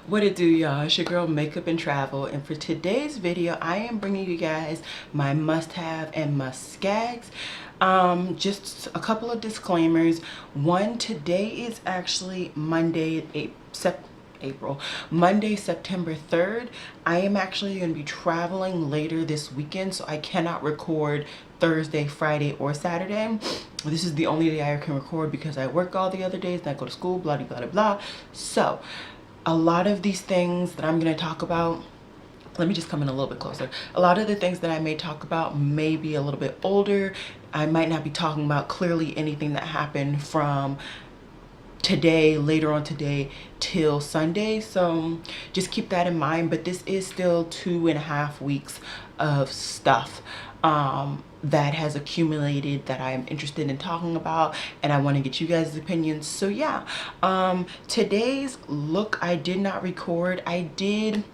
What it do, y'all? It's your girl Makeup and Travel, and for today's video I am bringing you guys my must-have and must-gags. Just a couple of disclaimers. One, today is actually Monday, September 3rd. I am actually going to be traveling later this weekend, so I cannot record Thursday, Friday, or Saturday. This is the only day I can record because I work all the other days and I go to school, blah blah blah blah. So a lot of these things that I'm going to talk about, let me just come in a little bit closer. A lot of the things that I may talk about may be a little bit older. I might not be talking about clearly anything that happened from today, later on today till Sunday, so just keep that in mind. But this is still 2.5 weeks of stuff that has accumulated that I'm interested in talking about, and I want to get you guys' opinions. So yeah, today's look I did not record. I did.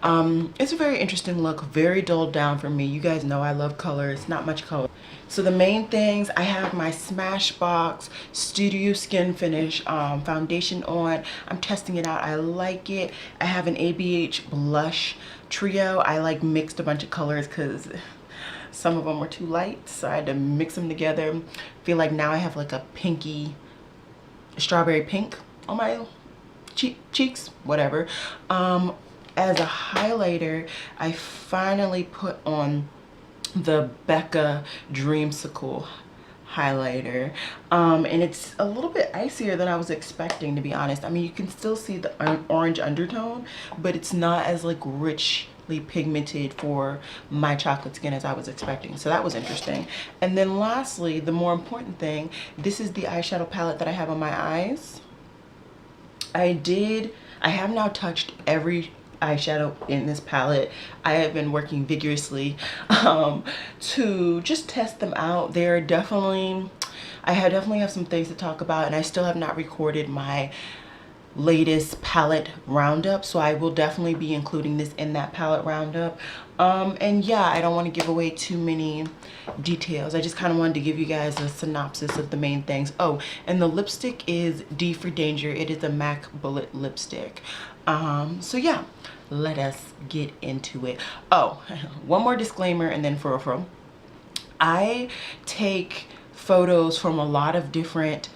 It's a very interesting look, very dulled down for me. You guys know I love color. It's not much color. So the main things, I have my Smashbox Studio Skin Finish foundation on. I'm testing it out. I like it. I have an ABH blush trio. I like mixed a bunch of colors because some of them were too light, so I had to mix them together. Feel like now I have like a pinky, strawberry pink on my cheeks, whatever. As a highlighter, I finally put on the Becca Dreamsicle highlighter, and it's a little bit icier than I was expecting, to be honest. I mean, you can still see the orange undertone, but it's not as like richly pigmented for my chocolate skin as I was expecting, so that was interesting. And then lastly, the more important thing, this is the eyeshadow palette that I have on my eyes. I have now touched every eyeshadow in this palette. I have been working vigorously to just test them out. I definitely have some things to talk about, and I still have not recorded my latest palette roundup, so I will definitely be including this in that palette roundup. And yeah, I don't want to give away too many details. I just kind of wanted to give you guys a synopsis of the main things. Oh, and the lipstick is D for Danger. It is a MAC Bullet lipstick. So yeah, let us get into it. Oh, one more disclaimer, and then for real, I take photos from a lot of different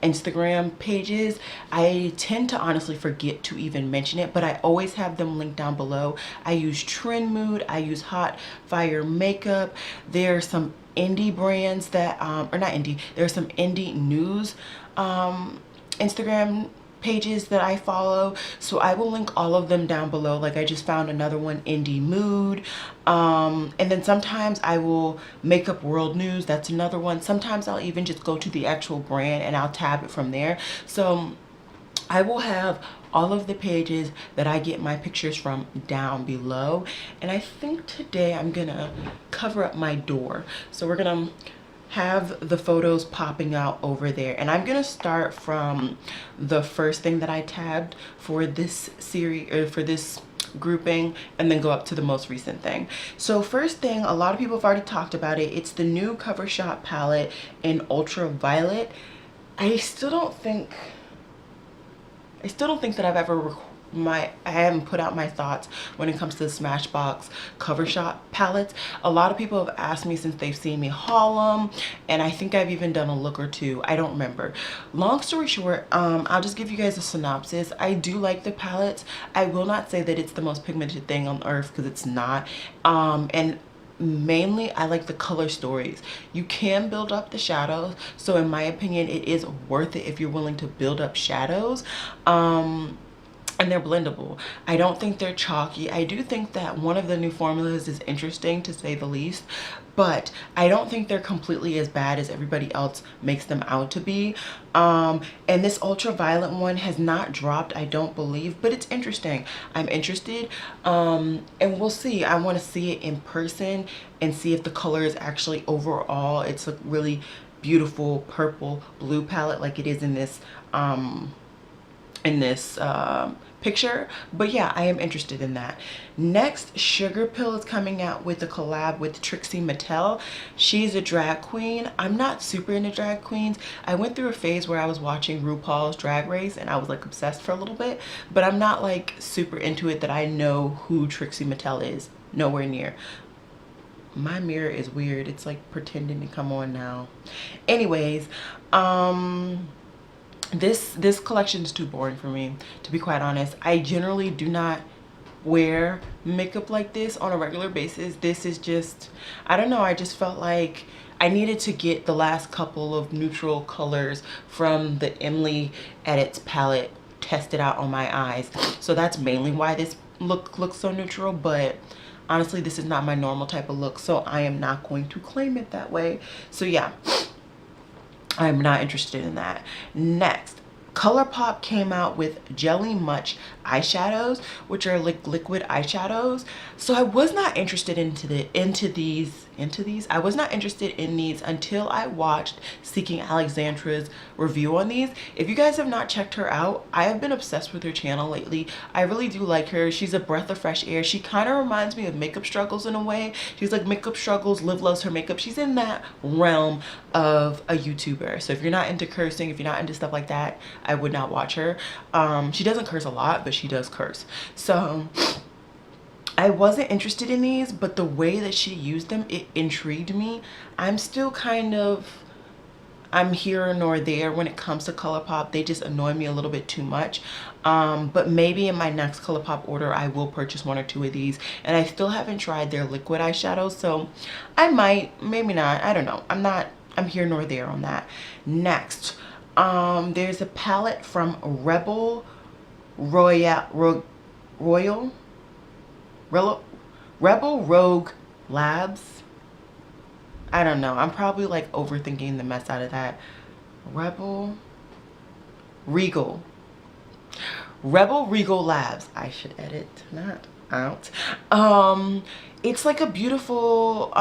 Instagram pages. I tend to honestly forget to even mention it, but I always have them linked down below. I use Trend Mood, I use Hot Fire Makeup. There are some indie brands that or not indie, there's some indie news Instagram pages that I follow, so I will link all of them down below. Like I just found another one, Indie Mood, and then sometimes I will Makeup World News, that's another one. Sometimes I'll even just go to the actual brand and I'll tab it from there. So I will have all of the pages that I get my pictures from down below, and I think today I'm gonna cover up my door, so we're gonna have the photos popping out over there. And I'm gonna start from the first thing that I tabbed for this series, or for this grouping, and then go up to the most recent thing. So first thing, a lot of people have already talked about it. It's the new Covershot palette in Ultraviolet. I still don't think that I've ever I haven't put out my thoughts when it comes to the Smashbox Covershot palettes. A lot of people have asked me since they've seen me haul them, and I think I've even done a look or two. I don't remember. Long story short, I'll just give you guys a synopsis. I do like the palettes. I will not say that it's the most pigmented thing on earth, because it's not. And mainly I like the color stories. You can build up the shadows, so in my opinion it is worth it if you're willing to build up shadows. And they're blendable. I don't think they're chalky. I do think that one of the new formulas is interesting, to say the least, but I don't think they're completely as bad as everybody else makes them out to be. And this Ultraviolet one has not dropped, I don't believe, but it's interesting. I'm interested, and we'll see. I want to see it in person and see if the color is actually overall, it's a really beautiful purple blue palette like it is in this in this picture. But yeah, I am interested in that. Next, Sugar Pill is coming out with a collab with Trixie Mattel. She's a drag queen. I'm not super into drag queens. I went through a phase where I was watching RuPaul's Drag Race and I was like obsessed for a little bit, but I'm not like super into it that I know who Trixie Mattel is. Nowhere near. My mirror is weird. It's like pretending to come on now. Anyways, this collection is too boring for me, to be quite honest. I generally do not wear makeup like this on a regular basis. This is just, I don't know, I just felt like I needed to get the last couple of neutral colors from the Emily Edits palette tested out on my eyes. So that's mainly why this look looks so neutral, but honestly this is not my normal type of look, so I am not going to claim it that way. So yeah, I'm not interested in that. Next, ColorPop came out with Jelly Much eyeshadows, which are like liquid eyeshadows. So I was not interested into these. I was not interested in these until I watched Seeking Alexandra's review on these. If you guys have not checked her out, I have been obsessed with her channel lately. I really do like her. She's a breath of fresh air. She kind of reminds me of Makeup Struggles in a way. She's like Makeup Struggles, Liv Loves Her Makeup. She's in that realm of a YouTuber. So if you're not into cursing, if you're not into stuff like that, I would not watch her. She doesn't curse a lot, but she does curse. So I wasn't interested in these, but the way that she used them, it intrigued me. I'm still kind of, I'm here nor there when it comes to ColorPop. They just annoy me a little bit too much. But maybe in my next ColorPop order, I will purchase 1 or 2 of these. And I still haven't tried their liquid eyeshadows, so I might, maybe not. I don't know. I'm here nor there on that. Next, there's a palette from Rebel Rogue Labs. I don't know. I'm probably like overthinking the mess out of that. Rebel Regal Labs. I should edit that out. It's like a beautiful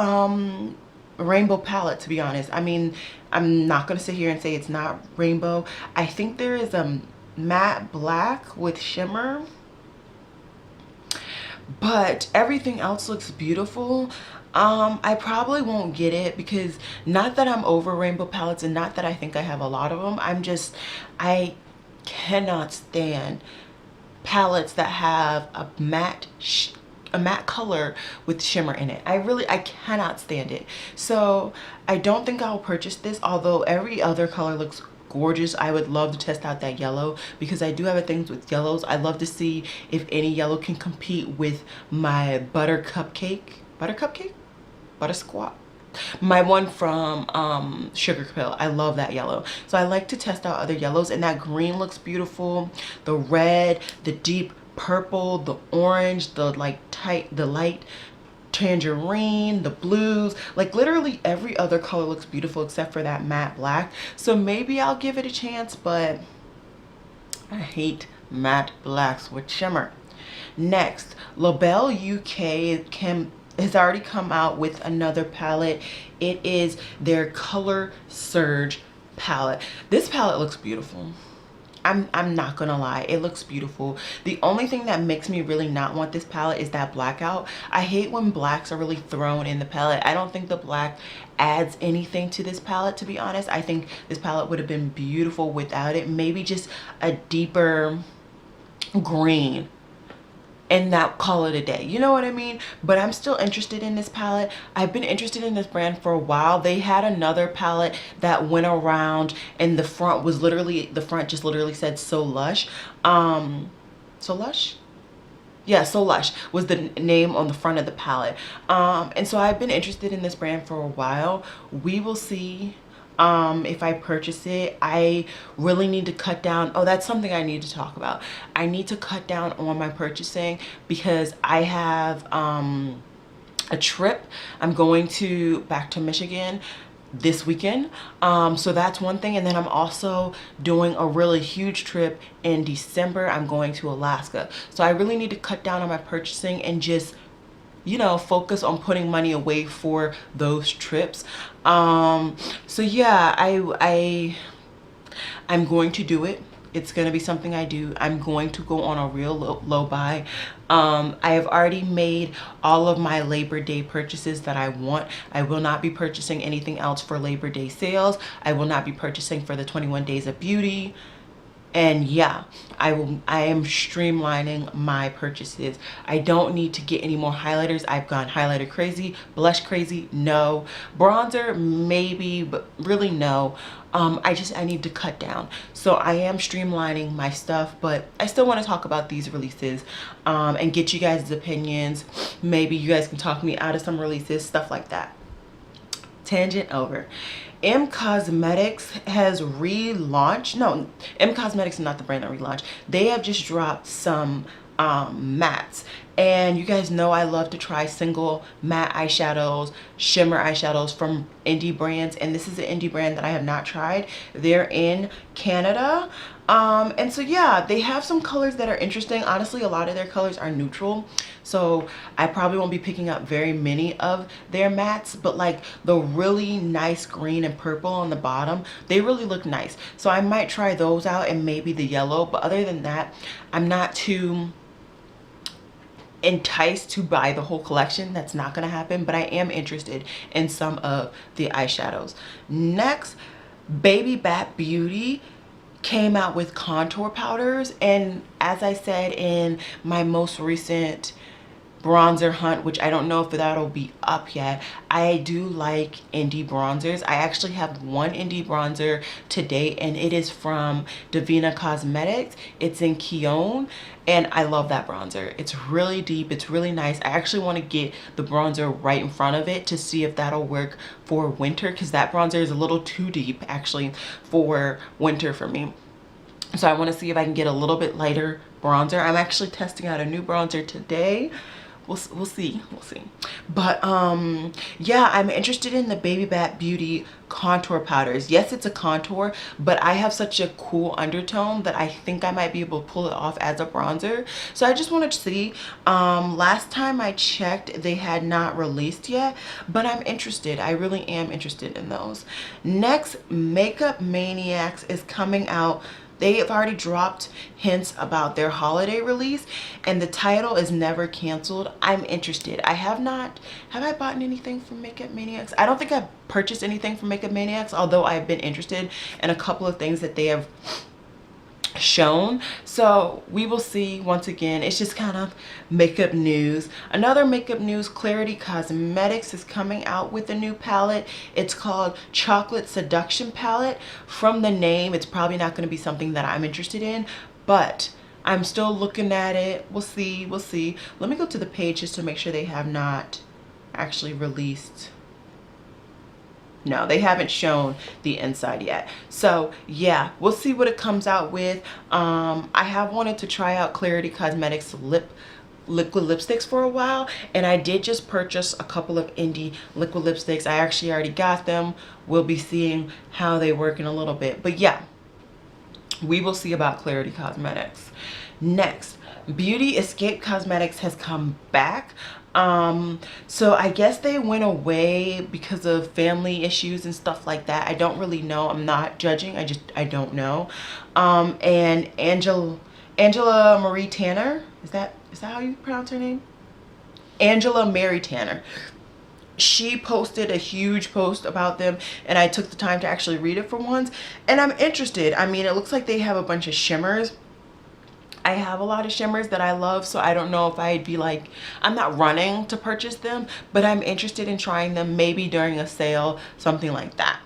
rainbow palette, to be honest. I mean, I'm not gonna sit here and say it's not rainbow. I think there is a matte black with shimmer, but everything else looks beautiful. I probably won't get it because, not that I'm over rainbow palettes and not that I think I have a lot of them. I cannot stand palettes that have a matte color with shimmer in it. I cannot stand it. So I don't think I'll purchase this, although every other color looks gorgeous. I would love to test out that yellow because I do have a thing with yellows. I love to see if any yellow can compete with my butter squat, my one from Sugar Pill. I love that yellow, so I like to test out other yellows. And that green looks beautiful, the red, the deep purple, the orange, the light tangerine, the blues, like literally every other color looks beautiful except for that matte black. So maybe I'll give it a chance, but I hate matte blacks with shimmer. Next, Labelle UK has already come out with another palette. It is their Color Surge palette. This palette looks beautiful. I'm not gonna lie, it looks beautiful. The only thing that makes me really not want this palette is that blackout. I hate when blacks are really thrown in the palette. I don't think the black adds anything to this palette, to be honest. I think this palette would have been beautiful without it. Maybe just a deeper green and that call it a day, you know what I mean? But I'm still interested in this palette. I've been interested in this brand for a while. They had another palette that went around and the front just literally said So Lush. So Lush? Yeah, So Lush was the name on the front of the palette. And so I've been interested in this brand for a while. We will see if I purchase it. I really need to cut down. Oh, that's something I need to talk about. I need to cut down on my purchasing because I have a trip. I'm going back to Michigan this weekend, so that's one thing. And then I'm also doing a really huge trip in December. I'm going to Alaska, so I really need to cut down on my purchasing and just, you know, focus on putting money away for those trips. So yeah, I'm going to do it. It's gonna be something I do. I'm going to go on a real low buy. I have already made all of my Labor Day purchases that I want. I will not be purchasing anything else for Labor Day sales. I will not be purchasing for the 21 Days of Beauty. And yeah, I am streamlining my purchases. I don't need to get any more highlighters. I've gone highlighter crazy, blush crazy, no. Bronzer, maybe, but really no. I need to cut down. So I am streamlining my stuff, but I still want to talk about these releases and get you guys' opinions. Maybe you guys can talk me out of some releases, stuff like that. Tangent over. M Cosmetics has relaunched. No, M Cosmetics is not the brand that relaunched. They have just dropped some mattes, and you guys know I love to try single matte eyeshadows, shimmer eyeshadows from indie brands, and this is an indie brand that I have not tried. They're in Canada, and so yeah, they have some colors that are interesting. Honestly, a lot of their colors are neutral, so I probably won't be picking up very many of their mattes, but like the really nice green and purple on the bottom, they really look nice. So I might try those out, and maybe the yellow, but other than that, I'm not too enticed to buy the whole collection. That's not gonna happen, but I am interested in some of the eyeshadows. Next, Babbybatbeauty came out with contour powders, and as I said in my most recent bronzer hunt, which I don't know if that'll be up yet, I do like indie bronzers. I actually have one indie bronzer to date, and it is from Nyx Cosmetics. It's in Keone, and I love that bronzer. It's really deep, it's really nice. I actually want to get the bronzer right in front of it to see if that'll work for winter, because that bronzer is a little too deep actually for winter for me. So I want to see if I can get a little bit lighter bronzer. I'm actually testing out a new bronzer today. We'll see. But yeah, I'm interested in the Babbybatbeauty contour powders. Yes, it's a contour, but I have such a cool undertone that I think I might be able to pull it off as a bronzer. So I just wanted to see. Last time I checked, they had not released yet, but I'm interested. I really am interested in those. Next, MakeupManiacs is coming out. They have already dropped hints about their holiday release, and the title is Never Canceled. I'm interested. Have I bought anything from MakeupManiacs? I don't think I've purchased anything from MakeupManiacs, although I've been interested in a couple of things that they have shown. So we will see. Once again, it's just kind of makeup news. Another makeup news, Klarity Cosmetics is coming out with a new palette. It's called Chocolate Seduction Palette. From the name, it's probably not going to be something that I'm interested in, but I'm still looking at it. We'll see. Let me go to the page just to make sure they have not actually released. No, they haven't shown the inside yet. So yeah, we'll see what it comes out with. I have wanted to try out Klarity Cosmetics liquid lipsticks for a while, and I did just purchase a couple of indie liquid lipsticks. I actually already got them. We'll be seeing how they work in a little bit, but yeah, we will see about Klarity Cosmetics. Next, Beauty Escape Cosmetics has come back. So I guess they went away because of family issues and stuff like that. I don't really know. I'm not judging. I don't know. And Angela Marie Tanner, is that how you pronounce her name? Angela Mary Tanner. She posted a huge post about them, and I took the time to actually read it for once, and I'm interested. I mean, it looks like they have a bunch of shimmers. I have a lot of shimmers that I love, so I don't know if I'd be like, I'm not running to purchase them, but I'm interested in trying them, maybe during a sale, something like that.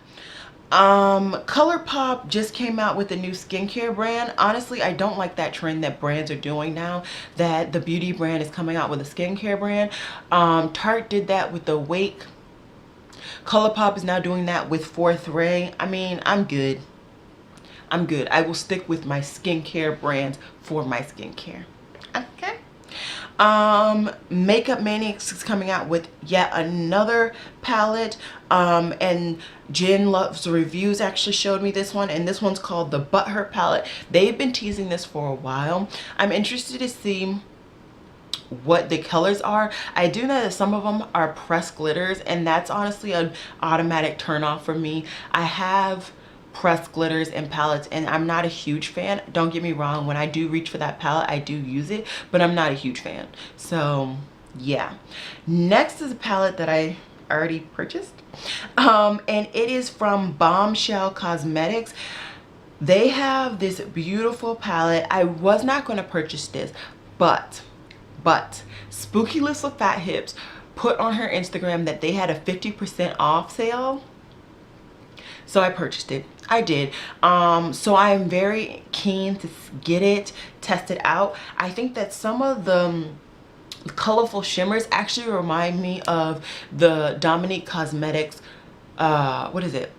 ColorPop just came out with a new skincare brand. Honestly, I don't like that trend that brands are doing now, that the beauty brand is coming out with a skincare brand. Tarte did that with the Wake. ColorPop is now doing that with Fourth Ray. I mean, I'm good. I will stick with my skincare brands for my skincare. Okay. MakeupManiacs is coming out with yet another palette. And Jen Love's Reviews actually showed me this one, and this one's called the Butthurt Palette. They've been teasing this for a while. I'm interested to see what the colors are. I do know that some of them are pressed glitters, and that's honestly an automatic turn off for me. I have pressed glitters and palettes, and I'm not a huge fan. Don't get me wrong, when I do reach for that palette, I do use it, but I'm not a huge fan. So yeah. Next is a palette that I already purchased, and it is from Bombshell Cosmetics. They have this beautiful palette. I was not going to purchase this, but Spooky Lips with Fat Hips put on her Instagram that they had a 50% off sale. So I purchased it. I did. So I'm very keen to get it, test it out. I think that some of the colorful shimmers actually remind me of the Nyx Cosmetics, what is it?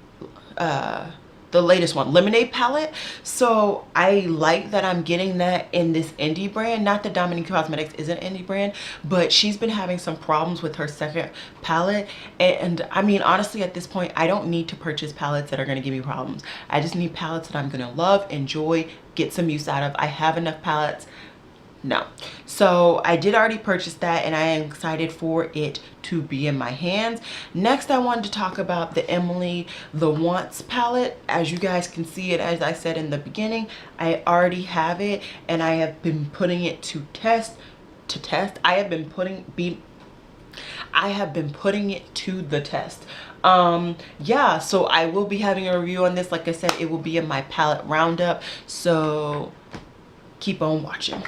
The latest one, Lemonade palette. So I like that I'm getting that in this indie brand. Not that Nyx Cosmetics is an indie brand, but she's been having some problems with her second palette. And I mean, honestly, at this point, I don't need to purchase palettes that are going to give me problems. I just need palettes that I'm going to love, enjoy, get some use out of. I have enough palettes. No. So I did already purchase that, and I am excited for it to be in my hands. Next, I wanted to talk about the Emily the Once palette. As you guys can see it, as I said in the beginning, I already have it, and I have been putting it to test. I have been putting it to the test. Yeah, so I will be having a review on this. Like I said, it will be in my palette roundup, so keep on watching.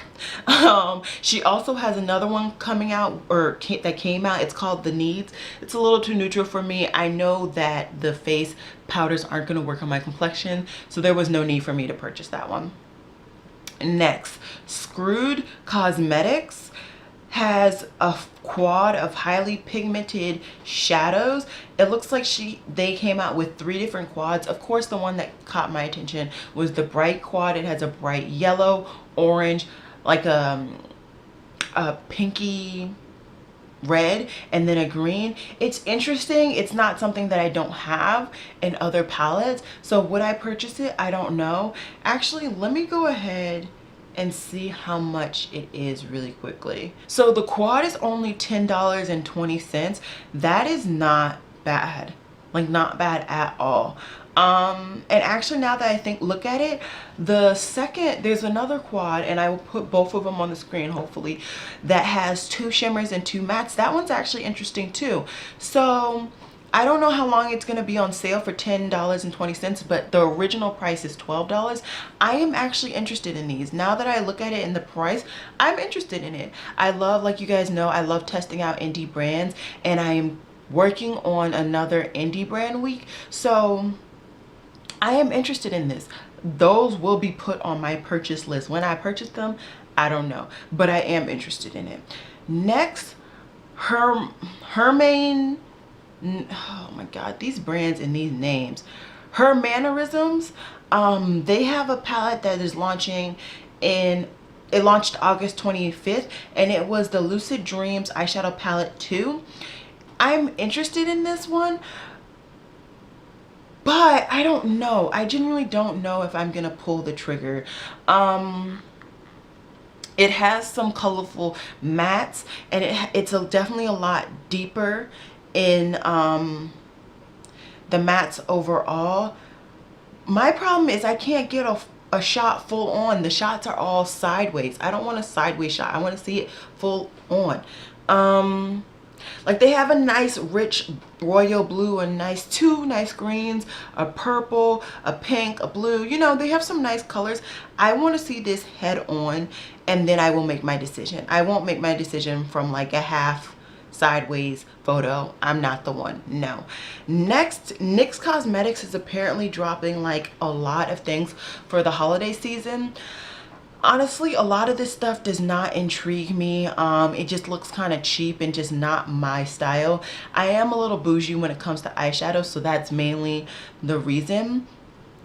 She also has another one coming out, or that came out. It's called The Needs. It's a little too neutral for me. I know that the face powders aren't going to work on my complexion, so there was no need for me to purchase that one. Next, Screwed Cosmetics has a quad of highly pigmented shadows. It looks like they came out with 3 different quads. Of course, the one that caught my attention was the bright quad. It has a bright yellow, orange, like a pinky red, and then a green. It's interesting. It's not something that I don't have in other palettes. So would I purchase it? I don't know. Actually, let me go ahead and see how much it is really quickly. So the quad is only $10.20. That is not bad. Like, not bad at all. And actually, now that I look at it, there's another quad, and I will put both of them on the screen hopefully, that has 2 shimmers and 2 mattes. That one's actually interesting too. So I don't know how long it's going to be on sale for $10.20, but the original price is $12. I am actually interested in these. Now that I look at it in the price, I'm interested in it. I love, like you guys know, I love testing out indie brands, and I am working on another indie brand week. So I am interested in this. Those will be put on my purchase list. When I purchase them, I don't know, but I am interested in it. Next, Hermaine. Oh my god, these brands and these names. Her Mannerisms, they have a palette that is launching it launched August 25th, and it was the Lucid Dreams Eyeshadow Palette 2. I'm interested in this one, but I don't know. I genuinely don't know if I'm gonna pull the trigger. It has some colorful mattes, and it's definitely a lot deeper in the mattes overall. My problem is I can't get a shot full on. The shots are all sideways. I don't want a sideways shot. I want to see it full on. Like, they have a nice rich royal blue, a 2 nice greens, a purple, a pink, a blue. You know, they have some nice colors. I want to see this head on, and then I will make my decision. I won't make my decision from like a half sideways photo. I'm not the one. No. Next, Nyx Cosmetics is apparently dropping like a lot of things for the holiday season. Honestly, a lot of this stuff does not intrigue me. It just looks kind of cheap and just not my style. I am a little bougie when it comes to eyeshadow, so that's mainly the reason.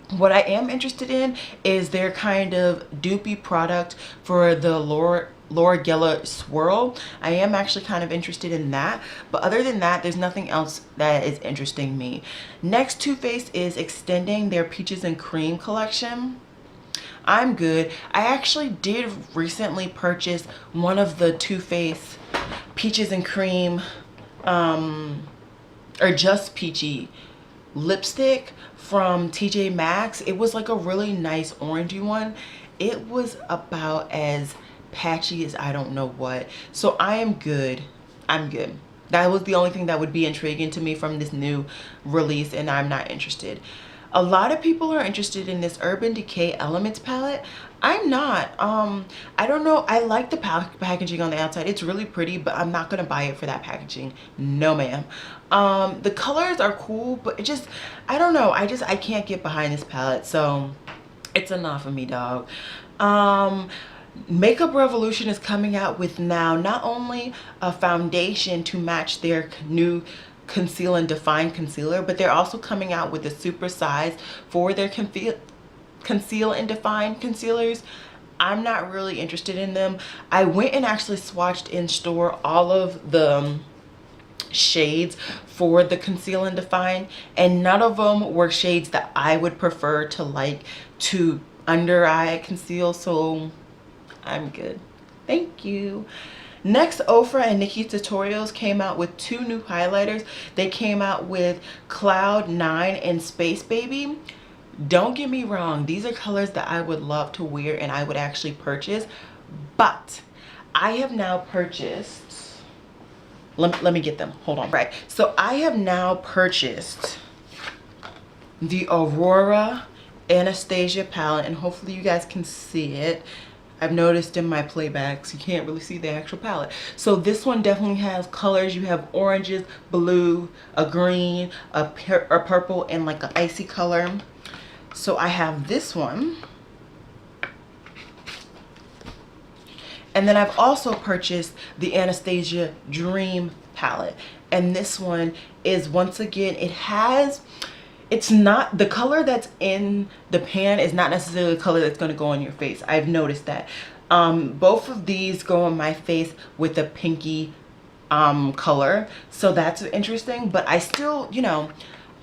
What I am interested in is their kind of dupey product for the Laura Geller Swirl. I am actually kind of interested in that, but other than that, there's nothing else that is interesting me. Next, Too Faced is extending their Peaches and Cream collection. I'm good. I actually did recently purchase one of the Too Faced Peaches and Cream, or just Peachy lipstick from TJ Maxx. It was like a really nice orangey one. It was about as patchy as I don't know what. So I am good. I'm good. That was the only thing that would be intriguing to me from this new release, and I'm not interested. A lot of people are interested in this Urban Decay Elements palette. I'm not. I don't know. I like the packaging on the outside. It's really pretty, but I'm not gonna buy it for that packaging. No, ma'am. The colors are cool, but it just, I don't know. I can't get behind this palette, so it's a not for me, dog. Makeup Revolution is coming out with now not only a foundation to match their new Conceal and Define concealer, but they're also coming out with a super size for their Conceal and Define concealers. I'm not really interested in them. I went and actually swatched in store all of the shades for the Conceal and Define, and none of them were shades that I would prefer to like to under eye conceal, so I'm good. Thank you. Next, Ofra and Nikki Tutorials came out with 2 new highlighters. They came out with Cloud 9 and Space Baby. Don't get me wrong, these are colors that I would love to wear and I would actually purchase, but I have now purchased, let me get them, hold on. Right, so I have now purchased the Aurora Anastasia palette, and hopefully you guys can see it. I've noticed in my playbacks you can't really see the actual palette. So this one definitely has colors. You have oranges, blue, a green, a purple, and like an icy color. So I have this one. And then I've also purchased the Anastasia Dream palette. And this one is, once again, it's not, the color that's in the pan is not necessarily the color that's going to go on your face. I've noticed that. Both of these go on my face with a pinky color. So that's interesting. But I still, you know,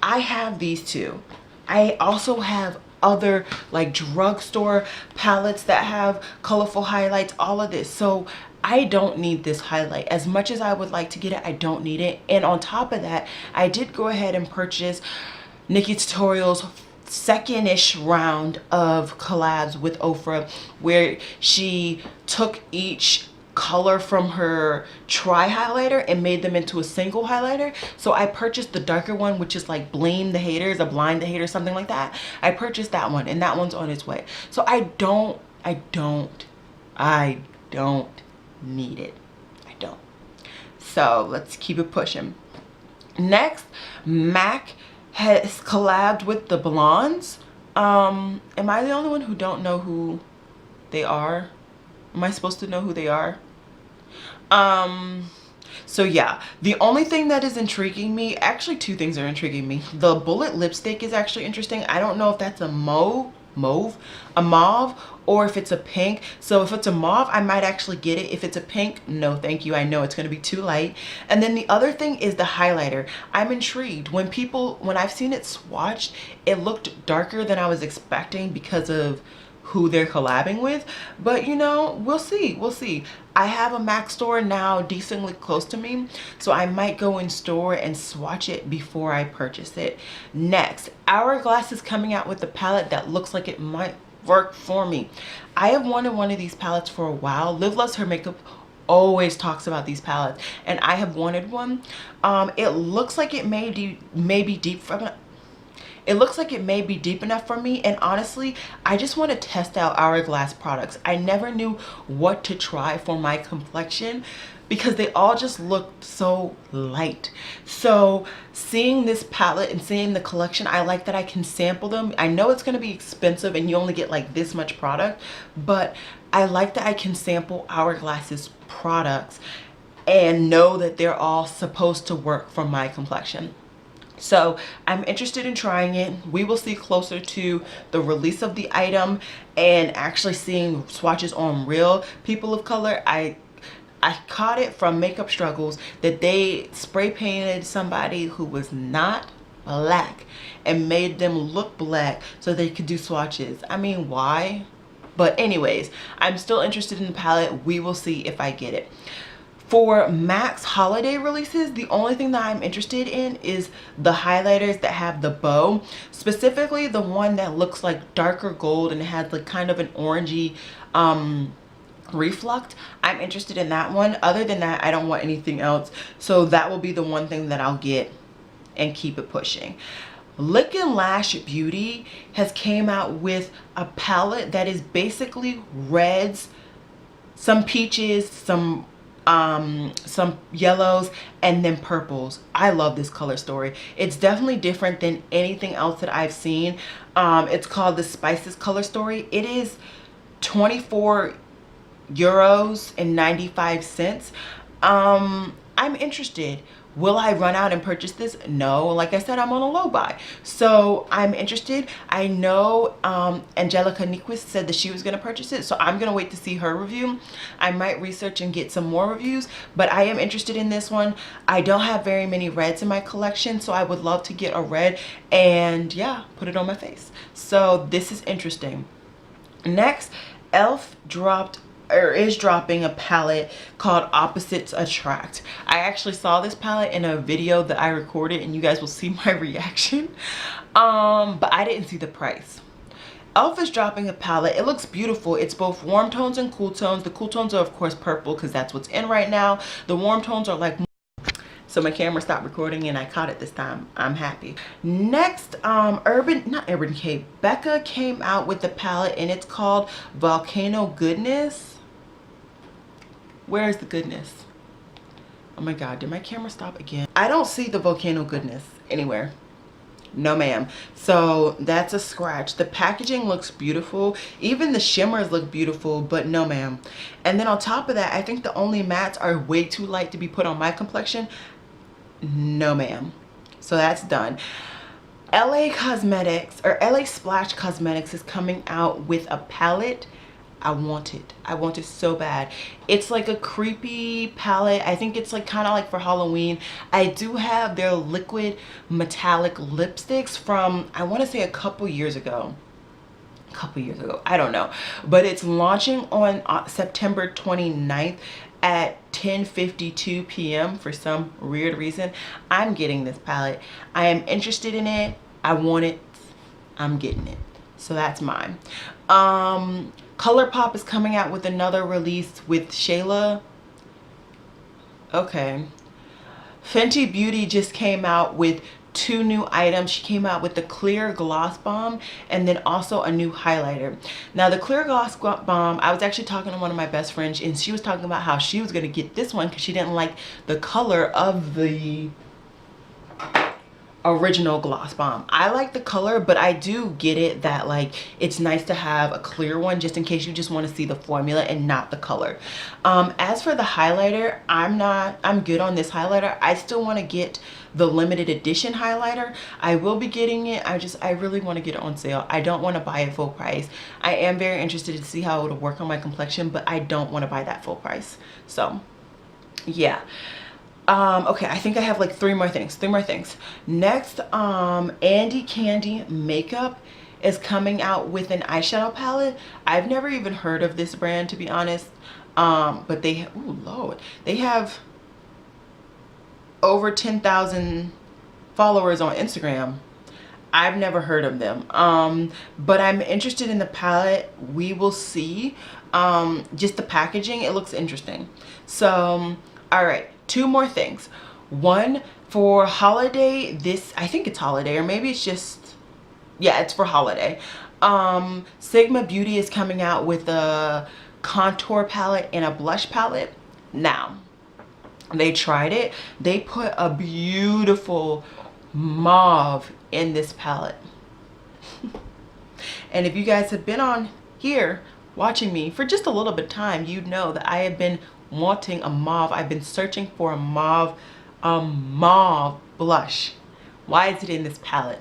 I have these two. I also have other like drugstore palettes that have colorful highlights, all of this. So I don't need this highlight. As much as I would like to get it, I don't need it. And on top of that, I did go ahead and purchase Nikki Tutorials' second-ish round of collabs with Ofra, where she took each color from her tri-highlighter and made them into a single highlighter. So I purchased the darker one, which is like Blame the Haters or Blind the Haters, something like that. I purchased that one, and that one's on its way. So I don't need it. I don't. So let's keep it pushing. Next, MAC has collabed with the Blondes. Am I the only one who don't know who they are? Am I supposed to know who they are? So yeah, the only thing that is intriguing me, actually 2 things are intriguing me. The Bullet lipstick is actually interesting. I don't know if that's a mauve, or if it's a pink. So if it's a mauve, I might actually get it. If it's a pink, no thank you. I know it's going to be too light. And then the other thing is the highlighter. I'm intrigued. When I've seen it swatched, it looked darker than I was expecting because of who they're collabing with, but you know, we'll see. I have a MAC store now decently close to me, so I might go in store and swatch it before I purchase it. Next, Hourglass is coming out with a palette that looks like it might work for me. I have wanted one of these palettes for a while. Liv Loves Her Makeup always talks about these palettes, and I have wanted one. It looks like it may be deep from it. It looks like it may be deep enough for me, and honestly, I just want to test out Hourglass products. I never knew what to try for my complexion because they all just looked so light. So seeing this palette and seeing the collection, I like that I can sample them. I know it's going to be expensive and you only get like this much product, but I like that I can sample Hourglass's products and know that they're all supposed to work for my complexion. So I'm interested in trying it. We will see closer to the release of the item and actually seeing swatches on real people of color. I caught it from Makeup Struggles that they spray painted somebody who was not black and made them look black so they could do swatches. I mean, why? But anyways, I'm still interested in the palette. We will see if I get it. For Mac's holiday releases, the only thing that I'm interested in is the highlighters that have the bow, specifically the one that looks like darker gold and it has like kind of an orangey reflect. I'm interested in that one. Other than that, I don't want anything else, so that will be the one thing that I'll get and keep it pushing. Lick and Lash Beauty has came out with a palette that is basically reds, some peaches, some yellows, and then purples. I love this color story. It's definitely different than anything else that I've seen. It's called the Spices color story. It is 24 euros and 95 cents. I'm interested. Will I run out and purchase this? No. Like I said, I'm on a low buy, so I'm interested. I know Angelica Nyquist said that she was going to purchase it, so I'm going to wait to see her review. I might research and get some more reviews, but I am interested in this one. I don't have very many reds in my collection, so I would love to get a red and yeah, put it on my face. So this is interesting. Next, Elf is dropping a palette called Opposites Attract. I actually saw this palette in a video that I recorded and you guys will see my reaction, but I didn't see the price. Elf is dropping a palette. It looks beautiful. It's both warm tones and cool tones. The cool tones are of course purple because that's what's in right now. The warm tones are like, so my camera stopped recording and I caught it this time. I'm happy. Next, Becca came out with the palette and it's called Volcano Goodness. Where is the goodness? Oh my god, did my camera stop again? I don't see the Volcano Goodness anywhere. No ma'am. So that's a scratch. The packaging looks beautiful. Even the shimmers look beautiful, but no ma'am. And then on top of that, I think the only mattes are way too light to be put on my complexion. No ma'am. So that's done. LA Cosmetics, or LA Splash Cosmetics, is coming out with a palette. I want it. I want it so bad. It's like a creepy palette. I think it's like kind of like for Halloween. I do have their liquid metallic lipsticks from, I want to say a couple years ago. I don't know. But it's launching on September 29th at 10:52 p.m. for some weird reason. I'm getting this palette. I am interested in it. I want it. I'm getting it. So that's mine. ColorPop is coming out with another release with Shayla. Okay. Fenty Beauty just came out with 2 new items. She came out with the clear gloss bomb and then also a new highlighter. Now the clear gloss bomb, I was actually talking to one of my best friends and she was talking about how she was going to get this one because she didn't like the color of the original gloss bomb. I like the color, but I do get it that like it's nice to have a clear one just in case you just want to see the formula and not the color. As for the highlighter, I'm good on this highlighter. I still want to get the limited edition highlighter. I will be getting it. I really want to get it on sale. I don't want to buy it full price. I am very interested to see how it'll work on my complexion, but I don't want to buy that full price. So yeah. Okay, I think I have like three more things. Next, Andy Candy Makeup is coming out with an eyeshadow palette. I've never even heard of this brand, to be honest. But they, oh Lord, they have over 10,000 followers on Instagram. I've never heard of them. But I'm interested in the palette. We will see. Just the packaging, it looks interesting. So, all right. 2 more things. One, for holiday, I think it's holiday, or maybe it's just, yeah, it's for holiday. Sigma Beauty is coming out with a contour palette and a blush palette. Now, they tried it. They put a beautiful mauve in this palette. And if you guys have been on here watching me for just a little bit of time, you know that I have been wanting a mauve. I've been searching for a mauve blush. Why is it in this palette?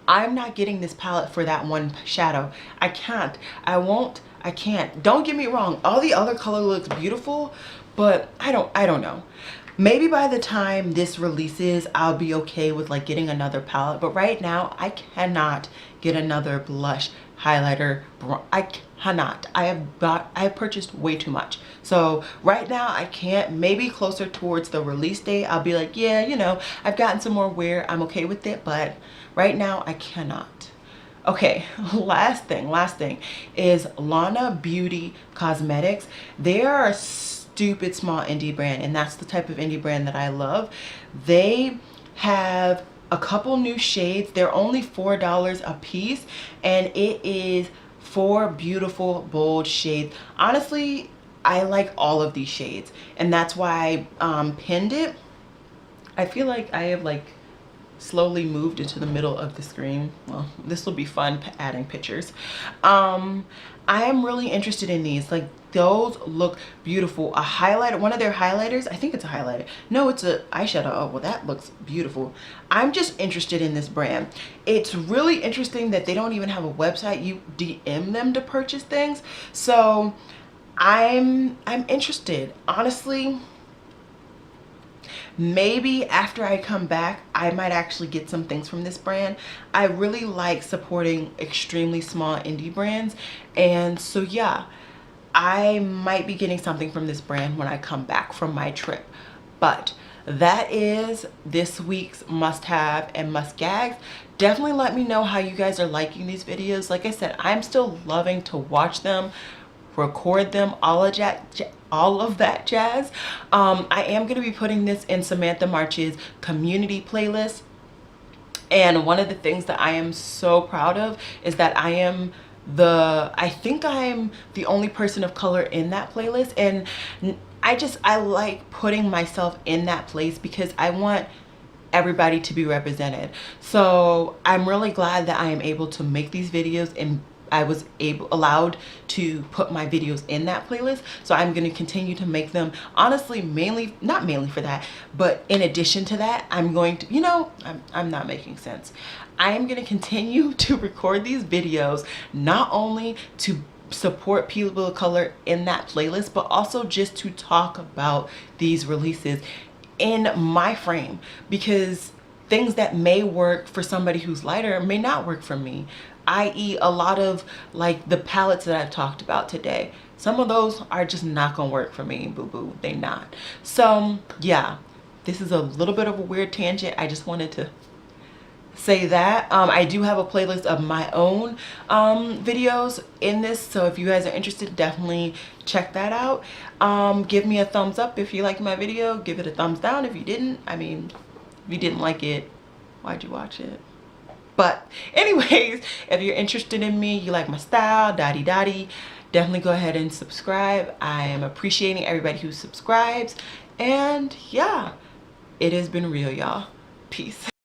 I'm not getting this palette for that one shadow. I can't. I won't. I can't. Don't get me wrong. All the other color looks beautiful, but I don't know. Maybe by the time this releases, I'll be okay with like getting another palette. But right now, I cannot get another blush, highlighter. I cannot. I have purchased way too much. So right now, I can't. Maybe closer towards the release date, I'll be like, yeah, you know, I've gotten some more wear. I'm okay with it. But right now, I cannot. Okay, last thing is Lana Beauty Cosmetics. They are a stupid small indie brand, and that's the type of indie brand that I love. They have a couple new shades. They're only $4 a piece, and it is 4 beautiful bold shades. Honestly, I like all of these shades, and that's why I pinned it. I feel like I have like slowly moved into the middle of the screen. Well, this will be fun adding pictures. I am really interested in these. Like, those look beautiful. A highlighter, one of their highlighters, I think it's a highlighter. No, it's a eyeshadow. Oh, well, that looks beautiful. I'm just interested in this brand. It's really interesting that they don't even have a website. You DM them to purchase things. So I'm interested. Honestly, maybe after I come back, I might actually get some things from this brand. I really like supporting extremely small indie brands. And so yeah, I might be getting something from this brand when I come back from my trip. But that is this week's must-have and must-gags. Definitely let me know how you guys are liking these videos. Like I said, I'm still loving to watch them, record them, all of that jazz. I am going to be putting this in Samantha March's community playlist. And one of the things that I am so proud of is that I think I'm the only person of color in that playlist. And I like putting myself in that place because I want everybody to be represented. So I'm really glad that I am able to make these videos, and I was allowed to put my videos in that playlist. So I'm going to continue to make them, honestly, not mainly for that, but in addition to that, I'm going to, you know, I'm not making sense. I am going to continue to record these videos, not only to support people of color in that playlist, but also just to talk about these releases in my frame, because things that may work for somebody who's lighter may not work for me. I.e. a lot of like the palettes that I've talked about today, some of those are just not gonna work for me, boo-boo, they not. So yeah, this is a little bit of a weird tangent. I just wanted to say that. I do have a playlist of my own videos in this, so if you guys are interested, definitely check that out. Give me a thumbs up if you like my video, give it a thumbs down if you didn't. I mean, if you didn't like it, why'd you watch it? But anyways, if you're interested in me, you like my style, definitely go ahead and subscribe. I am appreciating everybody who subscribes. And yeah, it has been real, y'all. Peace.